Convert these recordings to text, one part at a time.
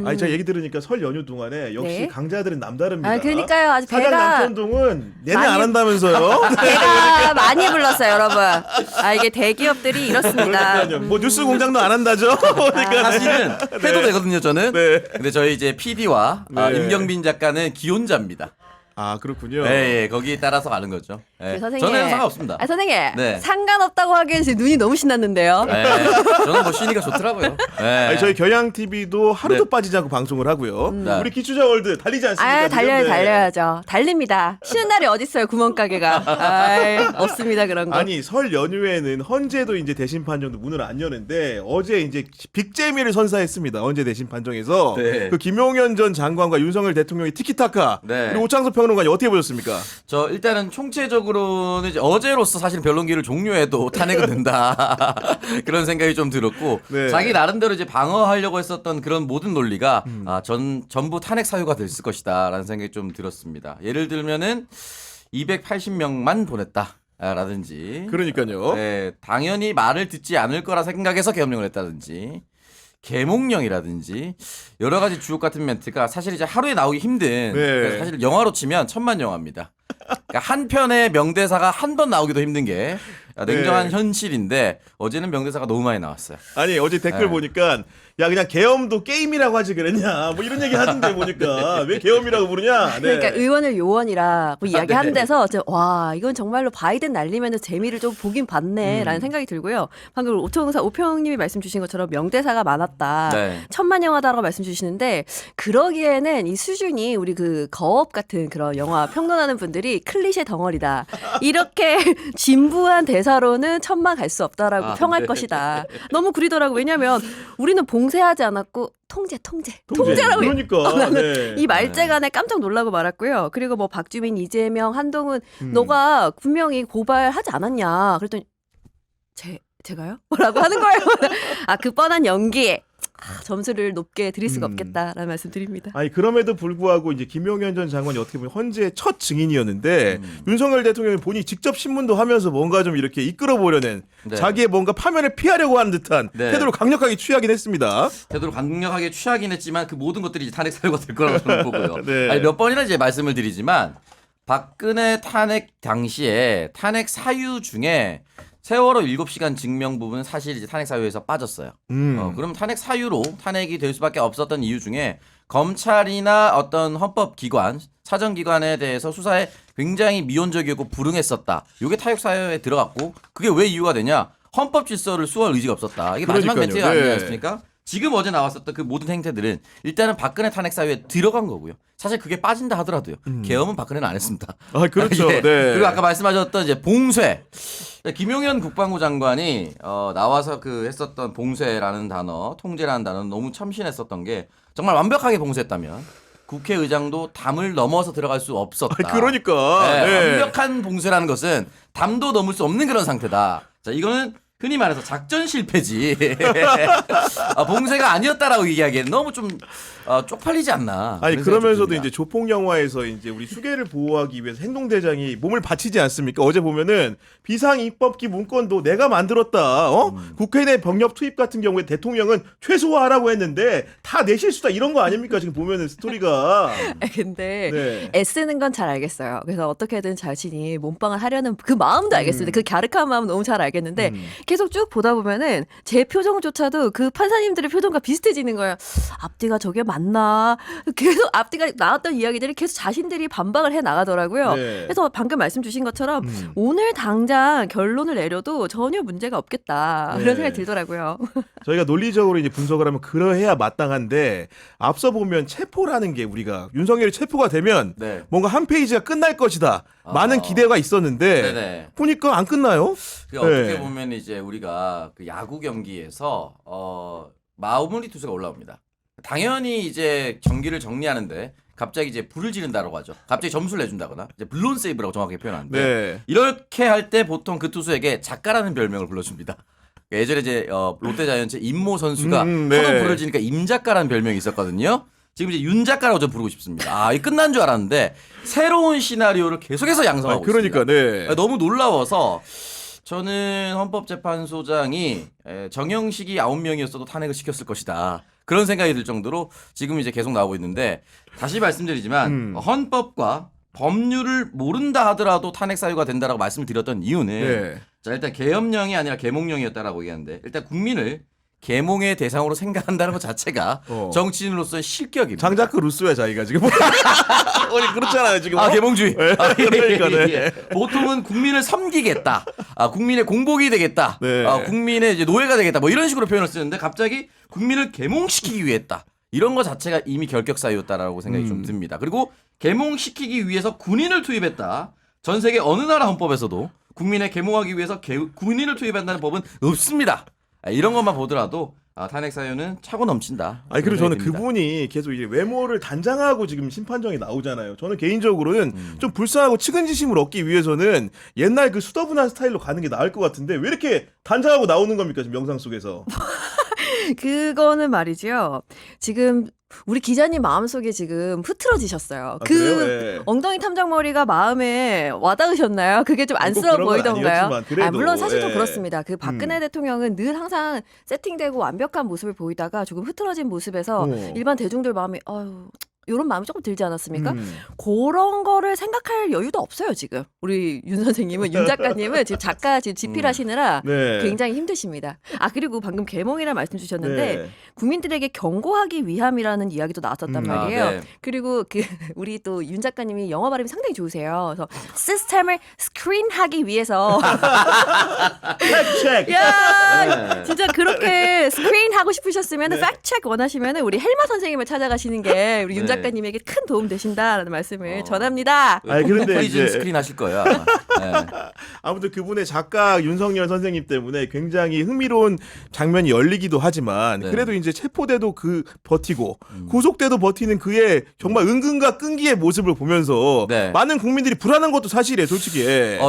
아니 제가 얘기 들으니까 설 연휴 동안에 역시 네. 강자들은 남다릅니다. 아, 그러니까요. 아주 사장 배가 남천동은 내내 많이- 안 한다면서요? 배가 많이 불렀어요, 여러분. 아, 이게 대기업들이 이렇습니다. 그러니까요. 뭐 뉴스 공장도 안 한다죠? 그러니까 사실은 해도 되거든요, 저는. 네. 근데 저희 이제 PD와 네. 임경빈 작가는 기혼자입니다. 아 그렇군요. 네, 거기에 따라서 가는 거죠. 네. 그 선생님. 저는 상관없습니다. 아, 선생님. 네. 상관없다고 하기엔 지금 눈이 너무 신났는데요. 네, 저는 뭐 쉬니까 좋더라고요. 네. 아니, 저희 경향 TV도 하루도 네. 빠지지 않고 방송을 하고요. 네. 우리 기초자 월드 달리지 않습니까? 아, 지금? 네. 달려야죠. 달립니다. 쉬는 날이 어딨어요, 구멍가게가. 아, 없습니다, 그런 거. 아니 설 연휴에는 헌재도 이제 대신 판정도 문을 안 여는데 어제 이제 빅재미를 선사했습니다. 헌재 대신 판정에서 네. 그 김용현 전 장관과 윤석열 대통령의 티키타카 네. 그리고 오창석 평론가님 어떻게 보셨습니까? 저 일단은 총체적으로는 이제 어제로서 사실 변론기를 종료해도 탄핵은 된다 그런 생각이 좀 들었고 네. 자기 나름대로 이제 방어하려고 했었던 그런 모든 논리가 전부 탄핵 사유가 됐을 것이다라는 생각이 좀 들었습니다. 예를 들면은 280명만 보냈다. 라든지 그러니까요. 네, 당연히 말을 듣지 않을 거라 생각해서 계엄령을 했다든지 계몽령이라든지 여러 가지 주옥 같은 멘트가 사실 이제 하루에 나오기 힘든 그러니까 사실 영화로 치면 천만 영화입니다. 그러니까 한 편의 명대사가 한 번 나오기도 힘든 게 냉정한 현실인데 어제는 명대사가 너무 많이 나왔어요. 아니 어제 댓글 네. 보니까 야 그냥 계엄도 게임이라고 하지 그랬냐 뭐 이런 얘기 하던데 보니까 왜 계엄이라고 부르냐. 네. 그러니까 의원을 요원이라고 이야기하는 네. 데서 와 이건 정말로 바이든 날리면 재미를 좀 보긴 봤네라는 생각이 들고요. 방금 오평님이 말씀 주신 것처럼 명대사가 많았다. 네. 천만 영화다라고 말씀 주시는데 그러기에는 이 수준이 우리 그 거업 같은 그런 영화 평론하는 분들이 클리셰 덩어리다. 이렇게 진부한 대사로는 천만 갈 수 없다라고 평할 네. 것이다. 너무 그리더라고. 왜냐하면 우리는 봉쇄하지 않았고 통제라고 그러니까. 네. 이 말재간에 깜짝 놀라고 말았고요. 그리고 뭐 박주민, 이재명, 한동훈 너가 분명히 고발하지 않았냐. 그랬더니 제가요? 뭐라고 하는 거예요. 아, 그 뻔한 연기에 점수를 높게 드릴 수가 없겠다라는 말씀 드립니다. 아니 그럼에도 불구하고 이제 김용현 전 장관이 어떻게 보면 헌재의 첫 증인이었는데 윤석열 대통령이 본인이 직접 신문도 하면서 뭔가 좀 이렇게 이끌어보려는 네. 자기의 뭔가 파면을 피하려고 하는 듯한 네. 태도를 강력하게 취하긴 했습니다. 태도를 강력하게 취하긴 했지만 그 모든 것들이 이제 탄핵 사유가 될 거라고 저는 보고요. 네. 아니, 몇 번이나 이제 말씀을 드리지만 박근혜 탄핵 당시에 탄핵 사유 중에 세월호 7시간 증명 부분은 사실 이제 탄핵 사유에서 빠졌어요. 그럼 탄핵 사유로 탄핵이 될 수밖에 없었던 이유 중에 검찰이나 어떤 헌법기관, 사정기관에 대해서 수사에 굉장히 미온적이고 불응했었다. 이게 타육 사유에 들어갔고 그게 왜 이유가 되냐? 헌법 질서를 수호할 의지가 없었다. 이게 마지막 그러니까요. 멘트가 네. 아니지 않습니까? 지금 어제 나왔었던 그 모든 행태들은 일단은 박근혜 탄핵 사유에 들어간 거고요. 사실 그게 빠진다 하더라도요. 계엄은 박근혜는 안 했습니다. 아 그렇죠. 예. 네. 그리고 아까 말씀하셨던 이제 봉쇄. 김용현 국방부 장관이 나와서 그 했었던 봉쇄라는 단어, 통제라는 단어는 너무 참신했었던 게 정말 완벽하게 봉쇄했다면 국회의장도 담을 넘어서 들어갈 수 없었다. 아, 그러니까. 네, 네. 완벽한 봉쇄라는 것은 담도 넘을 수 없는 그런 상태다. 자, 이거는 흔히 말해서 작전 실패지. 봉쇄가 아니었다라고 얘기하기에는 너무 좀 쪽팔리지 않나. 아니 그런 생각이 그러면서도 듭니다. 이제 조폭 영화에서 이제 우리 수계를 보호하기 위해서 행동대장이 몸을 바치지 않습니까? 어제 보면은 비상입법기 문건도 내가 만들었다. 국회 내 병력 투입 같은 경우에 대통령은 최소화하라고 했는데 다 내 실수다 이런 거 아닙니까? 지금 보면은 스토리가. 근데 네. 애쓰는 건 잘 알겠어요. 그래서 어떻게든 자신이 몸빵을 하려는 그 마음도 알겠습니다. 그 갸륵한 마음 너무 잘 알겠는데 계속 쭉 보다 보면은 제 표정조차도 그 판사님들의 표정과 비슷해지는 거예요. 앞뒤가 저게 맞나? 계속 앞뒤가 나왔던 이야기들이 계속 자신들이 반박을 해 나가더라고요. 네. 그래서 방금 말씀 주신 것처럼 오늘 당장 결론을 내려도 전혀 문제가 없겠다. 네. 그런 생각이 들더라고요. 저희가 논리적으로 이제 분석을 하면 그러해야 마땅한데 앞서 보면 체포라는 게 우리가 윤석열이 체포가 되면 네. 뭔가 한 페이지가 끝날 것이다. 많은 기대가 있었는데 네네. 보니까 안 끝나요. 그 어떻게 네. 보면 이제 우리가 그 야구 경기에서 마무리 투수가 올라옵니다. 당연히 이제 경기를 정리하는데 갑자기 이제 불을 지른다고 하죠. 갑자기 점수를 내준다거나 이제 블론 세이브라고 정확하게 표현하는데 네. 이렇게 할 때 보통 그 투수에게 작가라는 별명을 불러줍니다. 예전에 이제 롯데자이언츠 임모 선수가 네. 하도 불을 지니까 임작가라는 별명이 있었거든요. 지금 이제 윤작가라고 좀 부르고 싶습니다. 아, 이 끝난 줄 알았는데 새로운 시나리오를 계속해서 양성하고 그러니까 있습니다. 네. 너무 놀라워서 저는 헌법재판소장이 정영식이 9명이었어도 탄핵을 시켰을 것이다. 그런 생각이 들 정도로 지금 이제 계속 나오고 있는데 다시 말씀드리지만 헌법과 법률을 모른다 하더라도 탄핵 사유가 된다라고 말씀을 드렸던 이유는 네. 자 일단 계엄령이 아니라 계몽령이었다라고 얘기하는데 일단 국민을 계몽의 대상으로 생각한다는 것 자체가 정치인으로서의 실격입니다. 장자크 루소야 자기가 지금. 우리 그렇잖아요 지금. 아 계몽주의. 네, 그러니까, 네. 보통은 국민을 섬기겠다. 국민의 공복이 되겠다. 네. 국민의 이제 노예가 되겠다. 뭐 이런 식으로 표현을 쓰는데 갑자기 국민을 계몽시키기 위해 했다. 이런 거 자체가 이미 결격 사유였다라고 생각이 좀 듭니다. 그리고 계몽시키기 위해서 군인을 투입했다. 전 세계 어느 나라 헌법에서도 국민의 계몽하기 위해서 군인을 투입한다는 법은 없습니다. 이런 것만 보더라도 탄핵 사유는 차고 넘친다. 아니 그리고 저는 듭니다. 그분이 계속 이제 외모를 단장하고 지금 심판정에 나오잖아요. 저는 개인적으로는 좀 불쌍하고 측은지심을 얻기 위해서는 옛날 그 수더분한 스타일로 가는 게 나을 것 같은데 왜 이렇게 단장하고 나오는 겁니까 지금 영상 속에서? 그거는 말이죠. 지금 우리 기자님 마음속에 지금 흐트러지셨어요. 그 그래요? 네. 엉덩이 탐정머리가 마음에 와닿으셨나요? 그게 좀 안쓰러워 그런 건 보이던가요? 아니었지만 그래도, 물론 사실 좀 예. 그렇습니다. 그 박근혜 대통령은 늘 항상 세팅되고 완벽한 모습을 보이다가 조금 흐트러진 모습에서 일반 대중들 마음이 아유 이런 마음이 조금 들지 않았습니까? 그런 거를 생각할 여유도 없어요 지금. 우리 윤 선생님은 윤 작가님은 지금 작가 지금 집필하시느라 네. 굉장히 힘드십니다. 그리고 방금 계몽이라는 말씀 주셨는데 네. 국민들에게 경고하기 위함이라는 이야기도 나왔었단 말이에요. 네. 그리고 그 우리 또 윤 작가님이 영어 발음이 상당히 좋으세요. 그래서 시스템을 스크린하기 위해서 팩 야 네. 진짜 그렇게 스크린 하고 싶으셨으면 네. 팩 체크 원하시면 우리 헬마 선생님을 찾아가시는 게 우리 윤 네. 작가님에게 큰 도움 되신다라는 말씀을 전합니다. 아니, 그런데 프리즌 이제- 스크린 하실 거예요. 아마. 네. 아무튼 그분의 작가 윤석열 선생님 때문에 굉장히 흥미로운 장면이 열리기도 하지만 네. 그래도 이제 체포돼도 그 버티고 구속돼도 버티는 그의 정말 은근과 끈기의 모습을 보면서 네. 많은 국민들이 불안한 것도 사실이에요, 솔직히.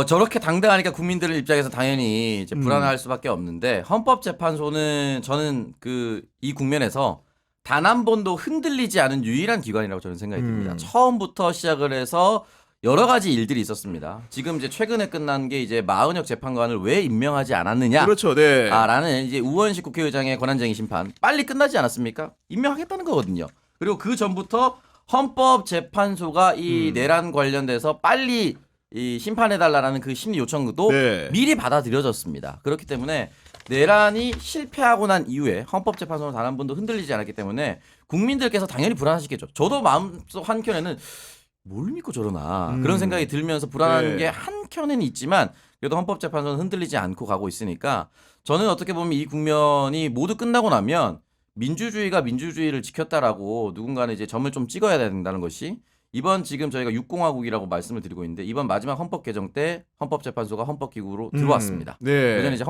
저렇게 당당하니까 국민들 입장에서 당연히 이제 불안할 수밖에 없는데 헌법재판소는 저는 이 국면에서 단 한 번도 흔들리지 않은 유일한 기관이라고 저는 생각이 듭니다. 처음부터 시작을 해서 여러 가지 일들이 있었습니다. 지금 이제 최근에 끝난 게 이제 마은혁 재판관을 왜 임명하지 않았느냐? 그렇죠, 네. 라는 이제 우원식 국회의장의 권한쟁의 심판 빨리 끝나지 않았습니까? 임명하겠다는 거거든요. 그리고 그 전부터 헌법재판소가 이 내란 관련돼서 빨리 이 심판해달라는 그 심리 요청도 네. 미리 받아들여졌습니다. 그렇기 때문에 내란이 실패하고 난 이후에 헌법재판소는 단 한 번도 흔들리지 않았기 때문에 국민들께서 당연히 불안하시겠죠. 저도 마음속 한켠에는 뭘 믿고 저러나 그런 생각이 들면서 불안한 네. 게 한켠에는 있지만 그래도 헌법재판소는 흔들리지 않고 가고 있으니까 저는 어떻게 보면 이 국면이 모두 끝나고 나면 민주주의가 민주주의를 지켰다라고 누군가는 이제 점을 좀 찍어야 된다는 것이 이번 지금 저희가 육공화국이라고 말씀을 드리고 있는데 이번 마지막 헌법 개정 때 헌법재판소가 헌법기구로 들어왔습니다. 네. 예전에 이제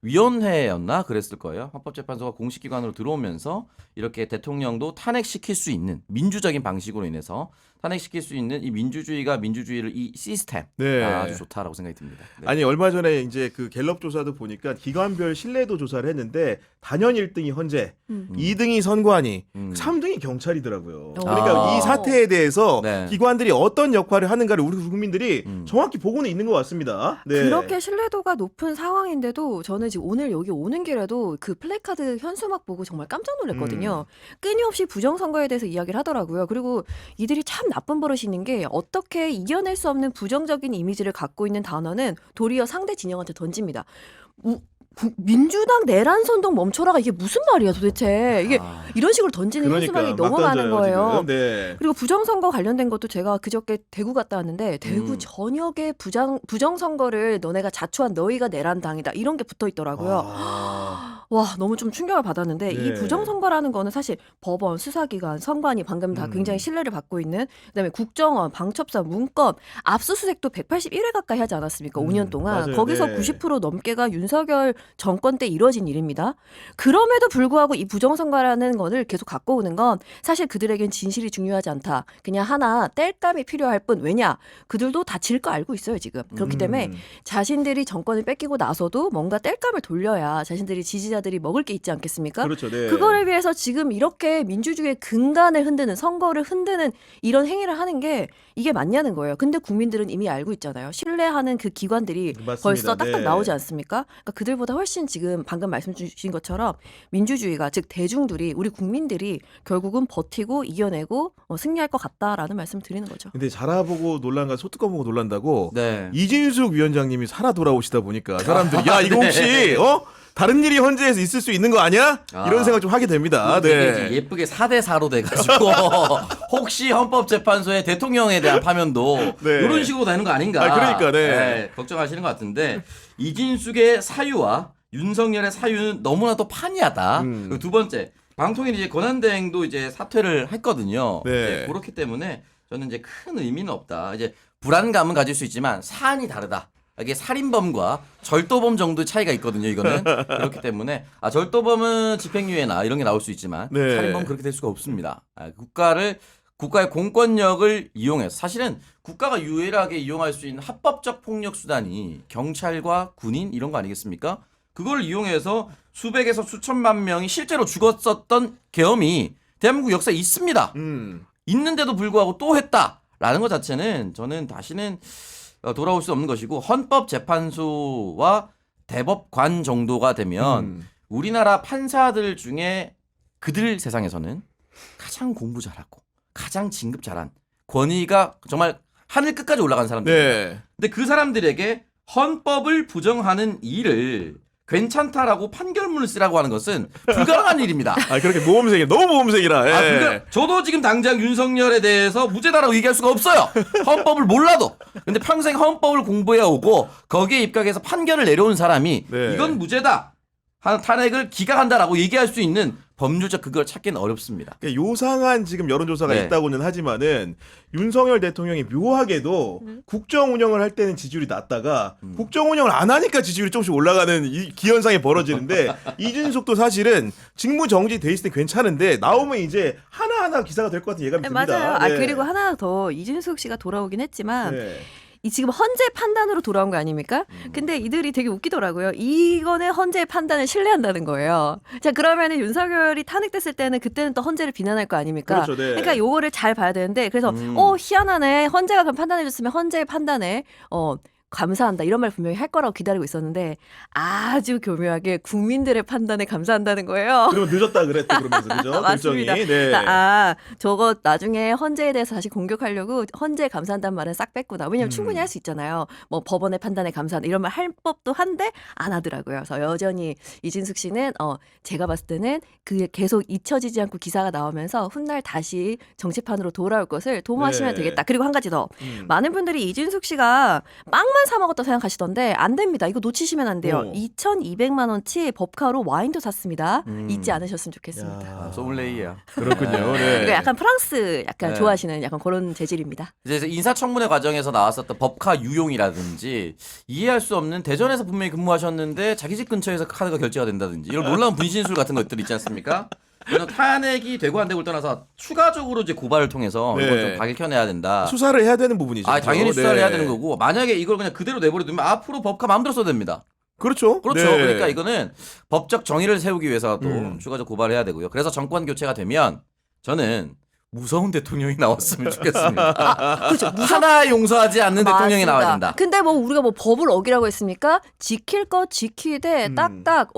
헌법위원회였나 그랬을 거예요. 헌법재판소가 공식기관으로 들어오면서 이렇게 대통령도 탄핵시킬 수 있는 민주적인 방식으로 인해서 탄핵시킬 수 있는 이 민주주의가 민주주의를 이 시스템 네. 아주 좋다라고 생각이 듭니다. 네. 아니 얼마 전에 이제 그 갤럽 조사도 보니까 기관별 신뢰도 조사를 했는데 단연 1등이 헌재, 2등이 선관위, 3등이 경찰이더라고요. 그러니까 아. 이 사태에 대해서 네. 기관들이 어떤 역할을 하는가를 우리 국민들이 정확히 보고는 있는 것 같습니다. 네. 그렇게 신뢰도가 높은 상황인데도 저는 지금 오늘 여기 오는 길에도 그 플래카드 현수막 보고 정말 깜짝 놀랐거든요. 끊임없이 부정선거에 대해서 이야기를 하더라고요. 그리고 이들이 참 나쁜 버릇이 있는 게 어떻게 이겨낼 수 없는 부정적인 이미지를 갖고 있는 단어는 도리어 상대 진영한테 던집니다. 민주당 내란 선동 멈춰라가 이게 무슨 말이야 도대체. 이게 이런 식으로 던지는 현수막이 너무 막 많은 던져요, 거예요. 지금. 네. 그리고 부정선거 관련된 것도 제가 그저께 대구 갔다 왔는데 대구 전역에 부정선거를 너네가 자초한 너희가 내란당이다 이런 게 붙어 있더라고요. 와 너무 좀 충격을 받았는데 이 네. 부정선거라는 거는 사실 법원, 수사기관, 선관위 방금 다 굉장히 신뢰를 받고 있는 그다음에 국정원, 방첩사, 문건, 압수수색도 181회 가까이 하지 않았습니까? 5년 동안. 맞아요. 거기서 네. 90% 넘게가 윤석열 정권 때 이뤄진 일입니다. 그럼에도 불구하고 이 부정선거라는 거를 계속 갖고 오는 건 사실 그들에겐 진실이 중요하지 않다. 그냥 하나 땔감이 필요할 뿐. 왜냐? 그들도 다 질 거 알고 있어요 지금. 그렇기 때문에 자신들이 정권을 뺏기고 나서도 뭔가 땔감을 돌려야 자신들이 지지자들이 먹을 게 있지 않겠습니까? 그렇죠. 네. 그거를 위해서 지금 이렇게 민주주의의 근간을 흔드는 선거를 흔드는 이런 행위를 하는 게 이게 맞냐는 거예요. 근데 국민들은 이미 알고 있잖아요. 신뢰하는 그 기관들이 맞습니다. 벌써 딱딱 네. 나오지 않습니까? 그러니까 그들보다 그것보다 훨씬 지금 방금 말씀 주신 것처럼 민주주의가 즉 대중들이 우리 국민들이 결국은 버티고 이겨내고 승리할 것 같다라는 말씀 드리는 거죠. 근데 자라보고 놀란가 소뚜껑 보고 놀란다고 네. 이진숙 위원장님이 살아 돌아오시다 보니까 사람들이 야 이거 혹시 다른 일이 헌재에서 있을 수 있는 거 아니야? 이런 생각 좀 하게 됩니다. 되게 네. 이제 예쁘게 4대 4로 돼가지고 혹시 헌법재판소의 대통령에 대한 파면도 네. 이런 식으로 되는 거 아닌가? 그러니까, 네. 걱정하시는 것 같은데 이진숙의 사유와 윤석열의 사유는 너무나도 판이하다. 그리고 두 번째 방통위 이제 권한대행도 이제 사퇴를 했거든요. 네. 네, 그렇기 때문에 저는 이제 큰 의미는 없다. 이제 불안감은 가질 수 있지만 사안이 다르다. 이게 살인범과 절도범 정도의 차이가 있거든요. 이거는 그렇기 때문에 절도범은 집행유예나 이런 게 나올 수 있지만 네. 살인범은 그렇게 될 수가 없습니다. 국가의 공권력을 이용해서 사실은 국가가 유일하게 이용할 수 있는 합법적 폭력 수단이 경찰과 군인 이런 거 아니겠습니까? 그걸 이용해서 수백에서 수천만 명이 실제로 죽었었던 계엄이 대한민국 역사에 있습니다. 있는데도 불구하고 또 했다라는 것 자체는 저는 다시는 돌아올 수 없는 것이고 헌법재판소와 대법관 정도가 되면 우리나라 판사들 중에 그들 세상에서는 가장 공부 잘하고 가장 진급 잘한 권위가 정말 하늘 끝까지 올라간 사람들입니다. 네. 근데 그 사람들에게 헌법을 부정하는 일을 괜찮다라고 판결문을 쓰라고 하는 것은 불가능한 일입니다. 아 그렇게 모범생이 너무 모범생이라. 예. 저도 지금 당장 윤석열에 대해서 무죄다라고 얘기할 수가 없어요. 헌법을 몰라도. 근데 평생 헌법을 공부해 오고 거기에 입각해서 판결을 내려온 사람이 네. 이건 무죄다. 탄핵을 기각한다라고 얘기할 수 있는 법률적 그걸 찾기는 어렵습니다. 그러니까 요상한 지금 여론조사가 네. 있다고는 하지만은 윤석열 대통령이 묘하게도 국정 운영을 할 때는 지지율이 낮다가 국정 운영을 안 하니까 지지율이 조금씩 올라가는 이 기현상이 벌어지는데 이준석도 사실은 직무 정지 돼 있을 때 괜찮은데 나오면 이제 하나하나 기사가 될 것 같은 예감이 네, 듭니다. 맞아요. 아 네. 그리고 하나 더 이준석 씨가 돌아오긴 했지만 네. 이 지금 헌재 판단으로 돌아온 거 아닙니까? 근데 이들이 되게 웃기더라고요. 이거는 헌재의 판단을 신뢰한다는 거예요. 자 그러면은 윤석열이 탄핵됐을 때는 그때는 또 헌재를 비난할 거 아닙니까? 그렇죠, 네. 그러니까 요거를 잘 봐야 되는데 그래서 희한하네. 헌재가 그럼 판단해줬으면 헌재의 판단에 감사한다 이런 말 분명히 할 거라고 기다리고 있었는데 아주 교묘하게 국민들의 판단에 감사한다는 거예요. 그러면 늦었다 그랬대 그러면서 그죠? 맞습니다. 결정이. 네. 저거 나중에 헌재에 대해서 다시 공격하려고 헌재에 감사한다는 말은 싹 뺐구나. 왜냐면 충분히 할 수 있잖아요. 뭐 법원의 판단에 감사한다 이런 말 할 법도 한데 안 하더라고요. 그래서 여전히 이진숙 씨는 제가 봤을 때는 그게 계속 잊혀지지 않고 기사가 나오면서 훗날 다시 정치판으로 돌아올 것을 도모하시면 네. 되겠다. 그리고 한 가지 더. 많은 분들이 이진숙 씨가 빵만 사 먹었다 생각하시던데 안 됩니다. 이거 놓치시면 안 돼요. 2,200만 원치 법카로 와인도 샀습니다. 잊지 않으셨으면 좋겠습니다. 야, 소믈레이야. 그렇군요. 네. 그러니까 약간 프랑스 약간 네. 좋아하시는 약간 그런 재질입니다. 이제 인사청문회 과정에서 나왔었던 법카 유용이라든지 이해할 수 없는 대전에서 분명히 근무하셨는데 자기 집 근처에서 카드가 결제가 된다든지 이런 놀라운 분신술 같은 것들 있지 않습니까? 그래서 탄핵이 되고 안 되고를 떠나서 추가적으로 이제 고발을 통해서 네. 이걸 좀 밝혀내야 된다. 수사를 해야 되는 부분이죠. 아 당연히 수사를 네. 해야 되는 거고 만약에 이걸 그냥 그대로 내버려두면 앞으로 법카 마음대로 써도 됩니다. 그렇죠. 그렇죠. 네. 그러니까 이거는 법적 정의를 세우기 위해서도 추가적 고발을 해야 되고요. 그래서 정권 교체가 되면 저는 무서운 대통령이 나왔으면 좋겠습니다. 그렇죠. 하나 용서하지 않는 대통령이 맞습니다. 나와야 된다. 근데 뭐 우리가 뭐 법을 어기라고 했습니까? 지킬 거 지키되 딱딱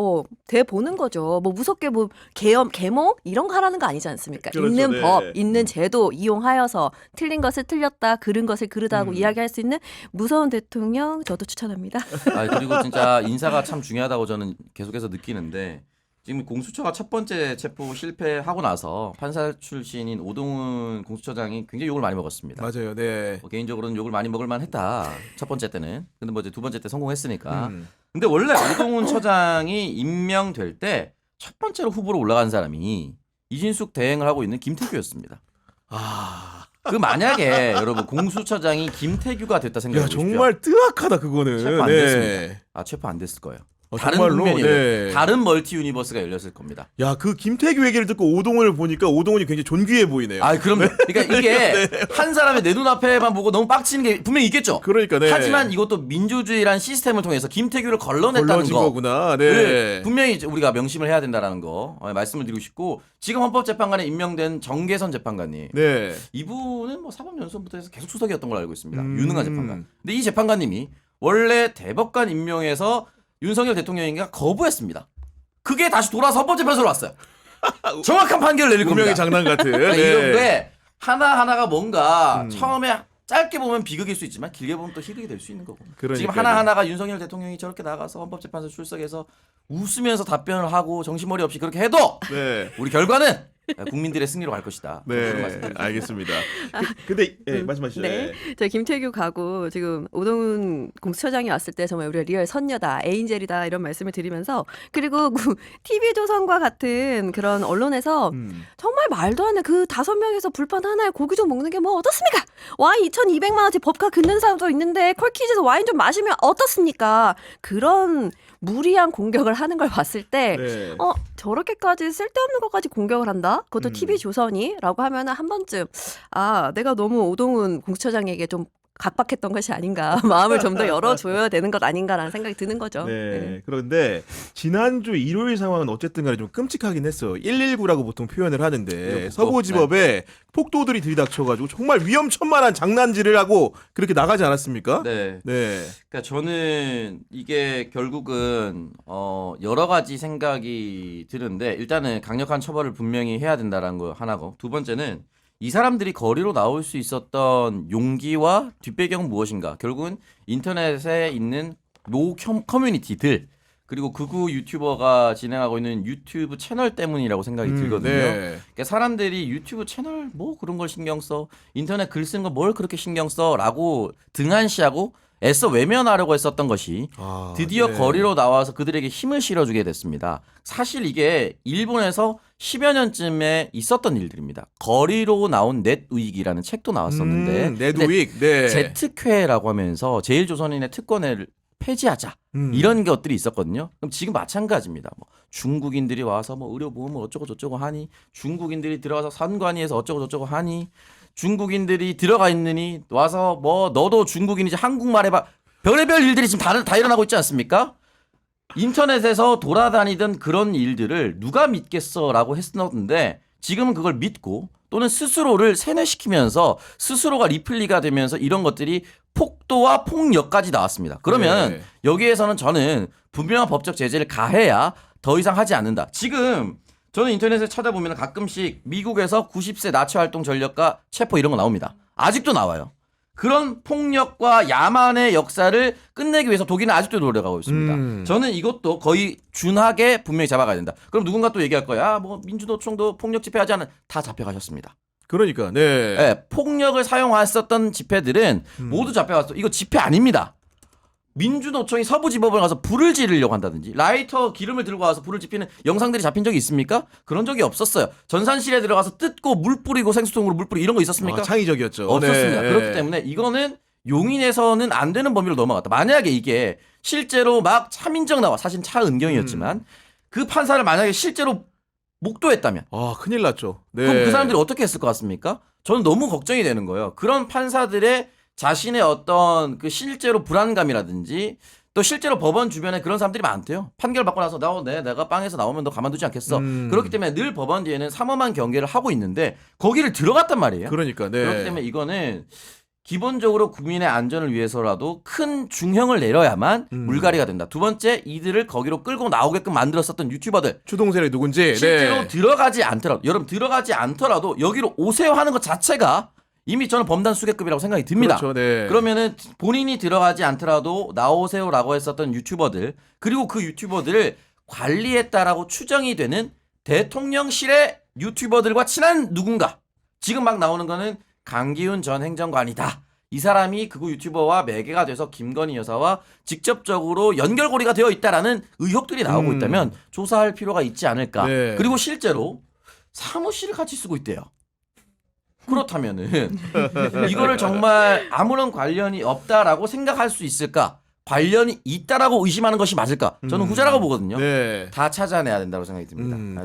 대 보는 거죠. 뭐 무섭게 뭐 계몽 이런 거 하라는 거 아니지 않습니까? 그렇죠, 있는 네. 법, 있는 제도 이용하여서 틀린 것을 틀렸다, 그른 것을 그르다고 이야기할 수 있는 무서운 대통령 저도 추천합니다. 아 그리고 진짜 인사가 참 중요하다고 저는 계속해서 느끼는데 지금 공수처가 첫 번째 체포 실패하고 나서 판사 출신인 오동훈 공수처장이 굉장히 욕을 많이 먹었습니다. 맞아요. 네. 개인적으로는 욕을 많이 먹을 만했다. 첫 번째 때는. 근데 뭐 이제 두 번째 때 성공했으니까. 근데 원래 오동훈 처장이 임명될 때 첫 번째로 후보로 올라간 사람이 이진숙 대행을 하고 있는 김태규였습니다. 아. 그 만약에 여러분 공수처장이 김태규가 됐다 생각해 야 보십시오. 정말 뜨악하다 그거는. 체포 안 네. 됐습니다. 아 체포 안 됐을 거예요. 다른 정말로? 국면이 네. 다른 멀티 유니버스가 열렸을 겁니다. 야, 그 김태규 얘기를 듣고 오동훈을 보니까 오동훈이 굉장히 존귀해 보이네요. 아, 그럼요. 그러니까 이게 한 사람의 내 눈앞에만 보고 너무 빡치는 게 분명히 있겠죠. 그러니까 네. 하지만 이것도 민주주의란 시스템을 통해서 김태규를 걸러냈다는 걸러진 거. 거구나. 네. 분명히 이제 우리가 명심을 해야 된다는 거 말씀을 드리고 싶고 지금 헌법재판관에 임명된 정계선 재판관님 네. 이분은 뭐 사법연수원부터 해서 계속 수석이었던 걸로 알고 있습니다. 유능한 재판관. 근데 이 재판관님이 원래 대법관 임명에서 윤석열 대통령이가 거부했습니다. 그게 다시 돌아서 헌법재 판소로 왔어요. 정확한 판결을 내릴 겁니다. 운명의 장난 같은. 그러니까 네. 이런 게 하나하나가 뭔가 처음에 짧게 보면 비극일 수 있지만 길게 보면 또 희극이 될 수 있는 거고. 그러니까요. 지금 하나하나가 윤석열 대통령이 저렇게 나가서 헌법재판소 출석해서 웃으면서 답변을 하고 정신머리 없이 그렇게 해도 네. 우리 결과는 국민들의 승리로 갈 것이다. 그런 네, 말씀드립니다. 알겠습니다. 근데 말씀하시죠. 네. 저 김태규 가고 지금 오동훈 공수처장이 왔을 때 정말 우리가 리얼 선녀다, 에인젤이다 이런 말씀을 드리면서 그리고 TV조선과 같은 그런 언론에서 정말 말도 안 돼. 그 5명에서 불판 하나에 고기 좀 먹는 게 뭐 어떻습니까? 와인 2,200만 원짜리 법카 긋는 사람도 있는데 콜키즈에서 와인 좀 마시면 어떻습니까? 그런 무리한 공격을 하는 걸 봤을 때 네. 저렇게까지 쓸데없는 것까지 공격을 한다? 그것도 TV조선이? 라고 하면은 한 번쯤 내가 너무 오동훈 공수처장에게 좀 각박했던 것이 아닌가 마음을 좀 더 열어줘야 되는 것 아닌가라는 생각이 드는 거죠. 네. 그런데 지난주 일요일 상황은 어쨌든 간에 좀 끔찍하긴 했어. 119라고 보통 표현을 하는데 서부지법에 폭도들이 들이닥쳐가지고 정말 위험천만한 장난질을 하고 그렇게 나가지 않았습니까? 네. 네. 그러니까 저는 이게 결국은 여러 가지 생각이 드는데 일단은 강력한 처벌을 분명히 해야 된다라는 거 하나고 두 번째는 이 사람들이 거리로 나올 수 있었던 용기와 뒷배경 무엇인가? 결국은 인터넷에 있는 노 커뮤니티들 그리고 극우 유튜버가 진행하고 있는 유튜브 채널 때문이라고 생각이 들거든요. 네. 그러니까 사람들이 유튜브 채널 뭐 그런 걸 신경 써, 인터넷 글 쓰는 거 뭘 그렇게 신경 써라고 등한시하고 애써 외면하려고 했었던 것이 드디어 네. 거리로 나와서 그들에게 힘을 실어주게 됐습니다. 사실 이게 일본에서 10여 년쯤에 있었던 일들입니다. 거리로 나온 넷 우익이라는 책도 나왔었는데 네드윅. 네. 재특회라고 하면서 제일조선인의 특권을 폐지하자 이런 것들이 있었거든요. 그럼 지금 마찬가지입니다. 뭐 중국인들이 와서 뭐 의료보험을 어쩌고 저쩌고 하니 중국인들이 들어와서 선관위에서 어쩌고 저쩌고 하니 중국인들이 들어가 있느니 와서 뭐 너도 중국인이지 한국말 해봐. 별의별 일들이 지금 다 일어나고 있지 않습니까? 인터넷에서 돌아다니던 그런 일들을 누가 믿겠어라고 했었는데 지금은 그걸 믿고 또는 스스로를 세뇌시키면서 스스로가 리플리가 되면서 이런 것들이 폭도와 폭력까지 나왔습니다. 그러면 네. 여기에서는 저는 분명한 법적 제재를 가해야 더 이상 하지 않는다. 지금 저는 인터넷에 찾아보면 가끔씩 미국에서 90세 나치 활동 전력가 체포 이런 거 나옵니다. 아직도 나와요. 그런 폭력과 야만의 역사를 끝내기 위해서 독일은 아직도 노력하고 있습니다. 저는 이것도 거의 준하게 분명히 잡아가야 된다. 그럼 누군가 또 얘기할 거야. 뭐 민주노총도 폭력 집회하지 않은 다 잡혀가셨습니다. 그러니까 네. 네, 폭력을 사용했었던 집회들은 모두 잡혀갔어. 이거 집회 아닙니다. 민주노총이 서부지법을 가서 불을 지르려고 한다든지 라이터 기름을 들고 와서 불을 지피는 영상들이 잡힌 적이 있습니까? 그런 적이 없었어요. 전산실에 들어가서 뜯고 물 뿌리고 생수통으로 물 뿌리고 이런 거 있었습니까? 창의적이었죠. 없었습니다. 네. 그렇기 때문에 이거는 용인에서는 안 되는 범위로 넘어갔다. 만약에 이게 실제로 막 차민정 나와 사실 차은경이었지만 그 판사를 만약에 실제로 목도했다면 큰일 났죠. 네. 그럼 그 사람들이 어떻게 했을 것 같습니까? 저는 너무 걱정이 되는 거예요. 그런 판사들의 자신의 어떤 그 실제로 불안감이라든지 또 실제로 법원 주변에 그런 사람들이 많대요. 판결 받고 나서 내가 빵에서 나오면 너 가만두지 않겠어. 그렇기 때문에 늘 법원 뒤에는 삼엄한 경계를 하고 있는데 거기를 들어갔단 말이에요. 그러니까 네. 그렇기 때문에 이거는 기본적으로 국민의 안전을 위해서라도 큰 중형을 내려야만 물갈이가 된다. 두 번째, 이들을 거기로 끌고 나오게끔 만들었었던 유튜버들. 추동세력이 누군지 실제로 네. 들어가지 않더라도 여러분 들어가지 않더라도 여기로 오세요 하는 것 자체가 이미 저는 범단 수괴급이라고 생각이 듭니다. 그렇죠. 네. 그러면은 본인이 들어가지 않더라도 나오세요라고 했었던 유튜버들 그리고 그 유튜버들을 관리했다라고 추정이 되는 대통령실의 유튜버들과 친한 누군가 지금 막 나오는 거는 강기훈 전 행정관이다. 이 사람이 극우 유튜버와 매개가 돼서 김건희 여사와 직접적으로 연결고리가 되어 있다라는 의혹들이 나오고 있다면 조사할 필요가 있지 않을까. 네. 그리고 실제로 사무실을 같이 쓰고 있대요. 그렇다면은 이거를 정말 아무런 관련이 없다라고 생각할 수 있을까? 관련이 있다라고 의심하는 것이 맞을까? 저는 후자라고 보거든요. 네. 다 찾아내야 된다고 생각이 듭니다.